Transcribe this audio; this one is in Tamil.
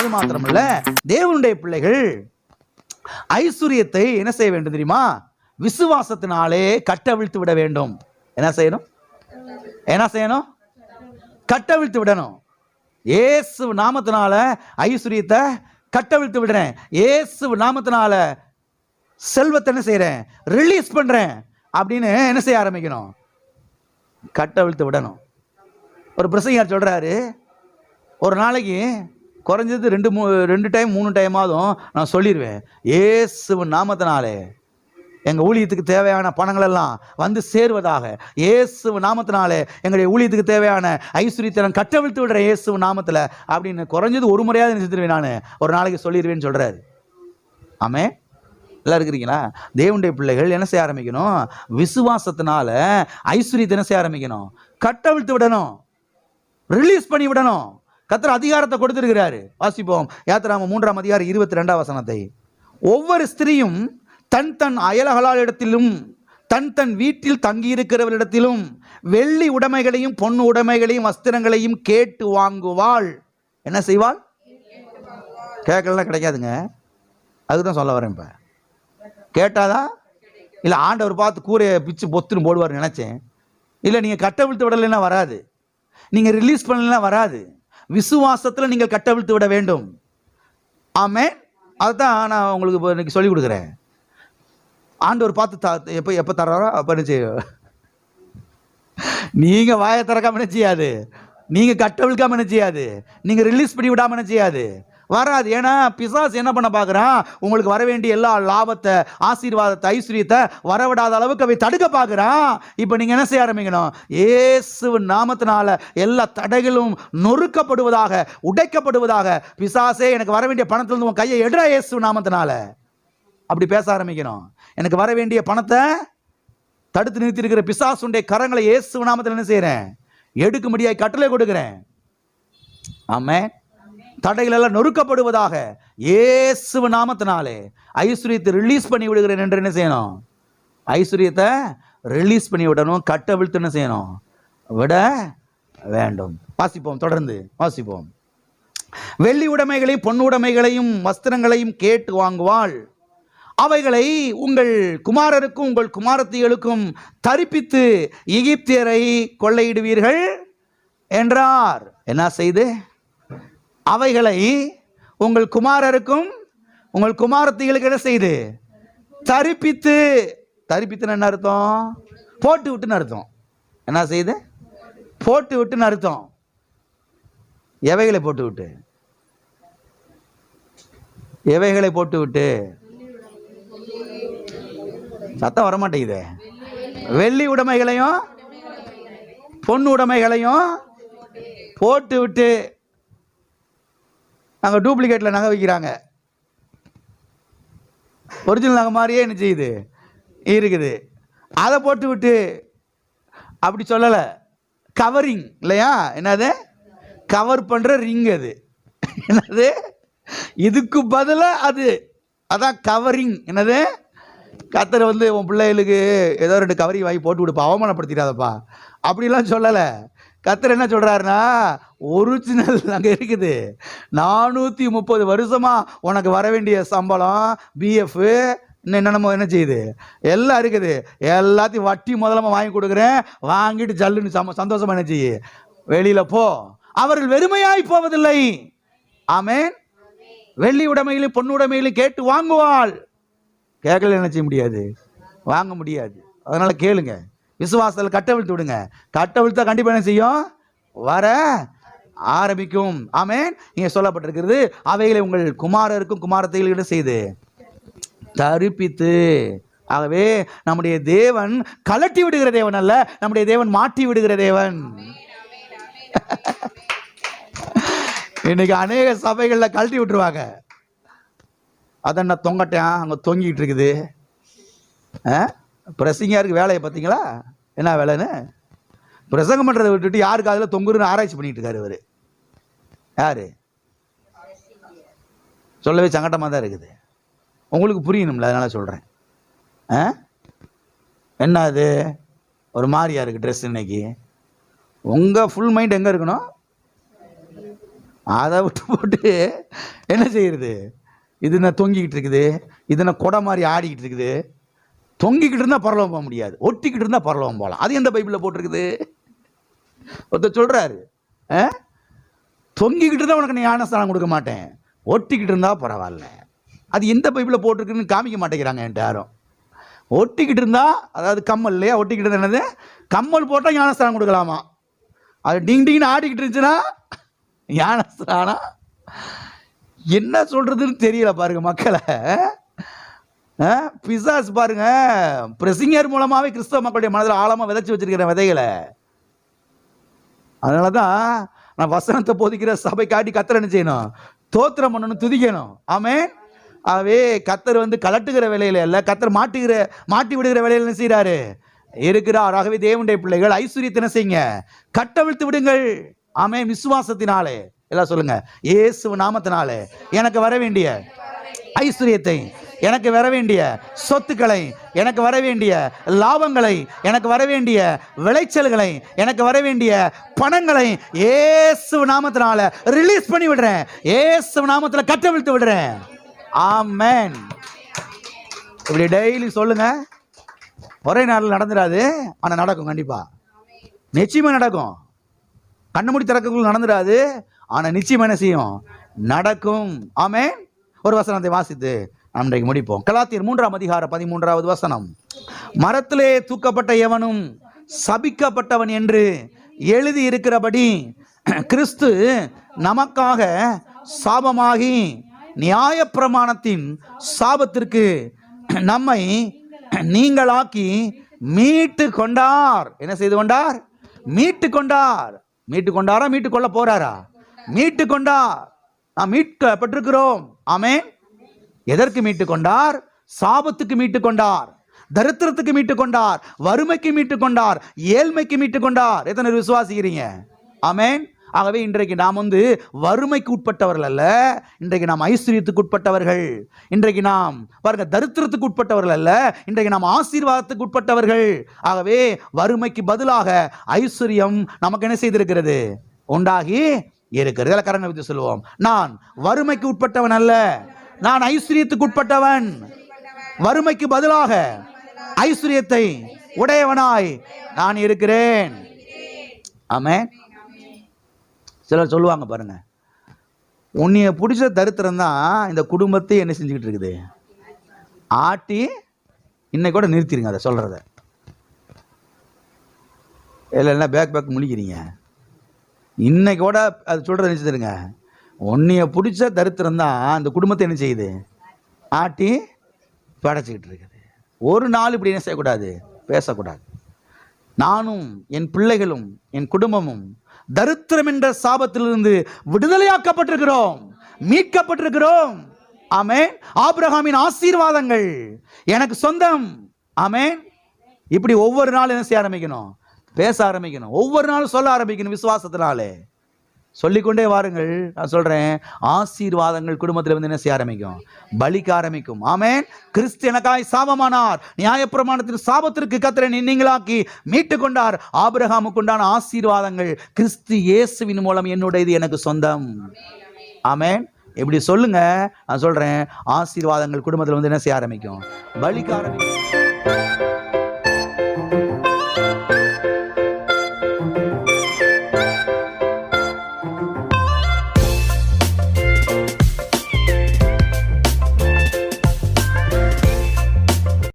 அது மாத்திரமல்ல, தேவனுடைய பிள்ளைகள் ஐஸ்வர்யத்தை என்ன செய்ய வேண்டும் தெரியுமா? விசுவாசத்தினாலே கட்டவிழ்த்து விட வேண்டும். என்ன செய்யணும்? என்ன செய்யணும்? கட்டவிழ்த்து விடணும். இயேசு நாமத்தினால ஐஸ்வர்யத்தை கட்டவிழ்த்து விடுறேன். இயேசு நாமத்தினால செல்வத்தை என்ன செய்யறேன்? ரிலீஸ் பண்றேன் அப்படின்னு என்ன செய்ய ஆரம்பிக்கணும்? கட்டவிழ்த்து விடணும். ஒரு பிரசங்கியார் சொல்றாரு, ஒரு நாளைக்கு குறைஞ்சது 2 டைம் 3 டைமாவதும் நான் சொல்லிடுவேன், இயேசு நாமத்தினாலே எங்கள் ஊழியத்துக்கு தேவையான பணங்கள் எல்லாம் வந்து சேருவதாக. இயேசு நாமத்தினாலே எங்களுடைய ஊழியத்துக்கு தேவையான ஐஸ்வர்யத்தை நான் கட்டவிழ்த்து விடுறேன் இயேசு நாமத்தில் அப்படின்னு குறைஞ்சது ஒரு முறையாவது நினைச்சிருவேன், நான் ஒரு நாளைக்கு சொல்லிடுவேன்னு சொல்கிறாரு. ஆமே, எல்லாம் இருக்கிறீங்களா? தேவனுடைய பிள்ளைகள் என்ன செய்ய ஆரம்பிக்கணும்? விசுவாசத்தினால ஐஸ்வர்யத்தை என்ன செய்ய ஆரம்பிக்கணும்? கட்டவிழ்த்து விடணும், ரிலீஸ் பண்ணி விடணும். கர்த்தர் அதிகாரத்தை கொடுத்திருக்கிறாரு. வாசிப்போம் யாத்திராகமம் 3ஆம் அதிகாரம் 22ஆம் வசனத்தை. ஒவ்வொரு ஸ்திரீயும் தன் தன் அயலகலாளிடத்திலும் தன் தன் வீட்டில் தங்கியிருக்கிறவரிடத்திலும் வெள்ளி உடைமைகளையும் பொன் உடைமைகளையும் வஸ்திரங்களையும் கேட்டு வாங்குவாள். என்ன செய்வாள்? கேட்கலாம் கிடைக்காதுங்க. அதுதான் சொல்ல வரேன். இப்போ கேட்டாதான் இல்லை ஆண்டவர் பார்த்து கூரையை பிச்சு பொத்துன்னு போடுவார் நினைச்சேன். இல்லை, நீங்கள் கட்டவிழ்த்து விடலைன்னா வராது, நீங்கள் ரிலீஸ் பண்ணலாம் வராது. விசுவாசத்தில் நீங்கள் கட்டவிழ்த்து விட வேண்டும். ஆமே, அதுதான் நான் உங்களுக்கு இப்போ இன்னைக்கு சொல்லிக் கொடுக்குறேன். ஆண்டவர் பார்த்து எப்போ தர்றாரோ அப்போ என்ன செய்ய, நீங்கள் வாயை திறக்காம என்ன செய்யாது, நீங்கள் கட்டவிழ்க்காம என்ன செய்யாது, நீங்கள் ரிலீஸ் பண்ணி விடாம என்ன செய்யாது, வராது. ஏன்னா பிசாசு என்ன பண்ண பார்க்குறான்? உங்களுக்கு வர வேண்டிய எல்லா லாபத்தை, ஆசீர்வாதத்தை, ஐஸ்வர்யத்தை வரவிடாத அளவுக்கு அவை தடுக்க பார்க்குறான். இப்போ நீங்கள் என்ன செய்ய ஆரம்பிக்கணும்? இயேசு நாமத்தினால எல்லா தடைகளும் நொறுக்கப்படுவதாக, உடைக்கப்படுவதாக. பிசாசே, எனக்கு வர வேண்டிய பணத்திலிருந்து உன் கையை எடுறா இயேசு நாமத்தினால. அப்படி பேச ஆரம்பிக்கணும். எனக்கு வர வேண்டிய பணத்தை தடுத்து நிறுத்தியிருக்கிற பிசாசுடைய கரங்களை இயேசு நாமத்தில் என்ன செய்கிறேன்? எடுக்கும்படியாய் கட்டளை கொடுக்கிறேன். ஆமே, தடைகள் எல்லாம் நொறுக்கப்படுவதாக இயேசு நாமத்தினாலே ஐஸ்வர்யத்தை ரிலீஸ் பண்ணி விடுகிறேன் என்று என்ன செய்யணும்? ஐஸ்வர்யத்தை ரிலீஸ் பண்ணி விடணும், கட்டவிழ்த்து என்ன செய்யணும்? விட வேண்டும். வாசிப்போம், தொடர்ந்து வாசிப்போம். வெள்ளி உடைமைகளையும் பொன் உடைமைகளையும் வஸ்திரங்களையும் கேட்டு வாங்குவாள். அவைகளை உங்கள் குமாரருக்கும் உங்கள் குமாரத்திகளுக்கும் தரிப்பித்து எகிப்தியரை கொள்ளையிடுவீர்கள் என்றார். என்ன செய்து? அவைகளை உங்கள் குமாரருக்கும் உங்கள் குமாரத்திகளுக்கு என்ன செய்து? தரிப்பித்து. தரிப்பித்துன்னு என்ன அர்த்தம்? போட்டு விட்டுன்னு அர்த்தம். என்ன செய்து? போட்டு விட்டுன்னு அர்த்தம். எவைகளை போட்டு விட்டு? எவைகளை போட்டு விட்டு? சத்தம் வரமாட்டேங்குது. வெள்ளி உடைமைகளையும் பொன் உடைமைகளையும் போட்டு விட்டு. நாங்கள் டூப்ளிகேட்டில் நகை வைக்கிறாங்க, ஒரிஜினல் நகை மாதிரியே என்ன செய்யுது இருக்குது, அதை போட்டு விட்டு. அப்படி சொல்லலை, கவரிங் இல்லையா? என்னது? கவர் பண்ணுற ரிங். அது என்னது? இதுக்கு பதிலாக அது, அதான் கவரிங். என்னது? கர்த்தர் உன் பிள்ளைகளுக்கு ஏதோ 2 கவரிங் வாங்கி போட்டு விடுப்பா, அவமானப்படுத்திடாதப்பா அப்படிலாம் சொல்லலை. கர்த்தர் என்ன சொல்கிறாருன்னா, ஒரிஜினல் அங்கே இருக்குது. 430 வருஷமா உனக்கு வர வேண்டிய சம்பளம், பிஎஃப், என்னென்னமோ என்ன செய்யுது எல்லாம் இருக்குது. எல்லாத்தையும் வட்டி முதலமாக வாங்கி கொடுக்குறேன், வாங்கிட்டு ஜல்லுன்னு சந்தோஷமா என்ன செய்ய வெளியில் போ. அவர்கள் வெறுமையாய் போவதில்லை. ஆமேன். வெள்ளி உடைமையிலும் பொன் உடைமையிலும் கேட்டு வாங்குவாள். கேட்கல என்ன செய்ய முடியாது, வாங்க முடியாது. அதனால கேளுங்க, விசுவாசத்தில் கட்டவிழ்த்து விடுங்க. கட்டவிழ்த்தா கண்டிப்பாக என்ன செய்யும்? வர ஆரம்பிக்கும். ஆமேன். இங்கே சொல்லப்பட்டிருக்கிறது, அவைகளை உங்கள் குமாரருக்கும் குமாரத்தைகளும் செய்து தரிப்பித்து. ஆகவே நம்முடைய தேவன் கலட்டி விடுகிற தேவன் அல்ல, நம்முடைய தேவன் மாட்டி விடுகிற தேவன். இன்னைக்கு அநேக சபைகளில் கழட்டி விட்டுருவாங்க. அதான் நான் தொங்கட்டேன், அங்கே தொங்கிட்டு இருக்குது. பிரசங்கியாருக்கு வேலையை பார்த்தீங்களா என்ன வேலைன்னு? பிரசங்கம் பண்ணுறதை விட்டுட்டு யாருக்கு அதில் தொங்குன்னு ஆராய்ச்சி பண்ணிட்டு இருக்காரு இவர். யாரு? சொல்லவே சங்கட்டமாக தான் இருக்குது. உங்களுக்கு புரியணும்ல, அதனால சொல்கிறேன். என்ன அது ஒரு மாதிரியா இருக்குது ட்ரெஸ் இன்னைக்கு? உங்கள் ஃபுல் மைண்ட் எங்கே இருக்கணும்? அதை விட்டு போட்டு என்ன செய்யுது, இது என்ன தொங்கிக்கிட்டு இருக்குது, இது என்ன கொடை மாதிரி ஆடிக்கிட்டு இருக்குது. தொங்கிக்கிட்டு இருந்தால் பரலோகம் போக முடியாது, ஒட்டிக்கிட்டு இருந்தால் பரலோகம் போகலாம். அது எந்த பைபிளில் போட்டிருக்குது? ஒருத்தர் சொல்கிறாரு, தொங்கிக்கிட்டு இருந்தால் உனக்கு நீ ஞானஸ்தானம் கொடுக்க மாட்டேன், ஒட்டிக்கிட்டு இருந்தால் பரவாயில்ல. அது எந்த பைபிளில் போட்டிருக்குன்னு காமிக்க மாட்டேங்கிறாங்க என்கிட்ட யாரும். ஒட்டிக்கிட்டு இருந்தால், அதாவது கம்மல் இல்லையா, ஒட்டிக்கிட்டு இருந்தால் என்னது, கம்மல் போட்டால் ஞானஸ்தானம் கொடுக்கலாமா? அது டிங் டிங்னு ஆடிக்கிட்டு இருந்துச்சுன்னா ஞானஸ்தானம் என்ன சொல்கிறதுன்னு தெரியல பாருங்க மக்களை. பிசாஸ் பாருங்க, பிரசிங்கர் மூலமாகவே கிறிஸ்தவ மக்களுடைய மனதில் ஆழமாக விதைச்சி வச்சிருக்கிற விதைகளை. அதனால தான் நான் வசனத்தை போதிக்கிற சபை காட்டி கத்தர் என்ன செய்யணும், தோத்திரம் பண்ணணும், துதிக்கணும். ஆமென். ஆகவே கத்தர் கலட்டுகிற வேலையில அல்ல, கத்தர் மாட்டி விடுகிற வேலையில் என்ன செய்கிறாரு, இருக்கிறார். ஆகவே தேவனுடைய பிள்ளைகள் ஐஸ்வர்யத்தை என்ன செய்யுங்க, கட்டவிழ்த்து விடுங்கள். ஆமென். விசுவாசத்தினாலே, எல்லாம் சொல்லுங்க, இயேசு நாமத்தினாலே எனக்கு வர வேண்டிய ஐஸ்வர்யத்தை, எனக்கு வர வேண்டிய சொத்துக்களை, எனக்கு வர வேண்டிய லாபங்களை, எனக்கு வர வேண்டிய விளைச்சல்களை, எனக்கு வர வேண்டிய பணங்களை இயேசு நாமத்தினால ரிலீஸ் பண்ணி விடுறேன், இயேசு நாமத்துல கட்டவிழ்த்து விடுறேன். ஆமென். இப்படி டெய்லி சொல்லுங்க. ஒரே நாளில் நடந்துடாது, ஆனா நடக்கும், கண்டிப்பா நிச்சயமா நடக்கும். கண்ணு மூடி திறக்கக்குள்ள நடந்துடாது, ஆனா நிச்சயமா என்ன செய்யும், நடக்கும். ஆமென். ஒரு வசனத்தை வாசித்து அன்றைக்கு முடிப்போம். கலாத்தியர் 3ஆம் அதிகாரம் 13வது வசனம். மரத்திலே தூக்கப்பட்ட எவனும் சபிக்கப்பட்டவன் என்று எழுதி இருக்கிறபடி கிறிஸ்து நமக்காக சாபமாகி நியாயப்பிரமாணத்தின் சாபத்திற்கு நம்மை நீங்களாக்கி மீட்டு கொண்டார். என்ன செய்து கொண்டார்? மீட்டு கொண்டார். மீட்டு கொண்டாரா, மீட்டு கொள்ள போறாரா? மீட்டு கொண்டார். நாம் மீட்கப்பட்டிருக்கிறோம். ஆமென். எதற்கு மீட்டு கொண்டார்? சாபத்துக்கு மீட்டு கொண்டார், தரித்திரத்துக்கு மீட்டு கொண்டார், வறுமைக்கு மீட்டு கொண்டார், ஏழ்மைக்கு மீட்டு கொண்டார். எத்தனை விசுவாசிக்கிறீங்க? ஆமென். ஆகவே இன்றைக்கு நாம் வறுமைக்கு உட்பட்டவர்கள் அல்ல, இன்றைக்கு நாம் ஐஸ்வர்யத்துக்கு உட்பட்டவர்கள். இன்றைக்கு நாம் பாருங்க, தரித்திரத்துக்கு உட்பட்டவர்கள் அல்ல, இன்றைக்கு நாம் ஆசீர்வாதத்துக்கு உட்பட்டவர்கள். ஆகவே வறுமைக்கு பதிலாக ஐஸ்வர்யம் நமக்கு என்ன செய்திருக்கிறது, உண்டாகி இருக்கிறது. கரங்களை வைத்து சொல்லுவோம், நான் வறுமைக்கு உட்பட்டவன் அல்ல, நான் ஐஸ்வர்யத்துக்கு உட்பட்டவன். வறுமைக்கு பதிலாக ஐஸ்வர்யத்தை உடையவனாய் நான் இருக்கிறேன். ஆமென். சிலர் சொல்லுவாங்க பாருங்க, உன்னைய பிடிச்ச தரித்திரம் தான் இந்த குடும்பத்தை என்ன செஞ்சுக்கிட்டு இருக்குது, ஆட்டி. இன்னைக்கு கூட நிறுத்திடுங்க அதை சொல்றத, இல்லைன்னா பேக் முழிக்கிறீங்க. இன்னைக்கு கூட அது சொல்றத நினைச்சிருங்க. உன்னைய பிடிச்ச தரித்திரம் தான் இந்த குடும்பத்தை என்ன செய்யுது, ஆட்டி படைச்சிக்கிட்டு இருக்குது. ஒரு நாள் இப்படி என்ன செய்யக்கூடாது, பேசக்கூடாது. நானும் என் பிள்ளைகளும் என் குடும்பமும் தரித்திரம் என்ற சாபத்திலிருந்து விடுதலையாக்கப்பட்டிருக்கிறோம், மீட்கப்பட்டிருக்கிறோம். ஆமென். ஆபிரகாமின் ஆசீர்வாதங்கள் எனக்கு சொந்தம். ஆமென். இப்படி ஒவ்வொரு நாளும் என்ன செய்ய ஆரம்பிக்கணும், பேச ஆரம்பிக்கணும். ஒவ்வொரு நாளும் சொல்ல ஆரம்பிக்கணும். விசுவாசத்தினாலே சொல்லிக்கொண்டே வாருங்கள். நான் சொல்றேன், ஆசீர்வாதங்கள் குடும்பத்தில் என்ன செய்ய ஆரம்பிக்கும், பலிக்க ஆரம்பிக்கும். ஆமென். கிறிஸ்து எனக்காய் சாபமானார், நியாயப்பிரமாணத்தின் சாபத்திற்கு கர்த்தரை நீங்களாக்கி மீட்டு கொண்டார். ஆபிரகாமுக்கு உண்டான ஆசீர்வாதங்கள் கிறிஸ்து இயேசுவின் மூலம் என்னுடையது, எனக்கு சொந்தம். ஆமென். இப்படி சொல்லுங்க. நான் சொல்றேன், ஆசீர்வாதங்கள் குடும்பத்தில் என்ன செய்ய ஆரம்பிக்கும், பலிக்க ஆரம்பிக்கும்.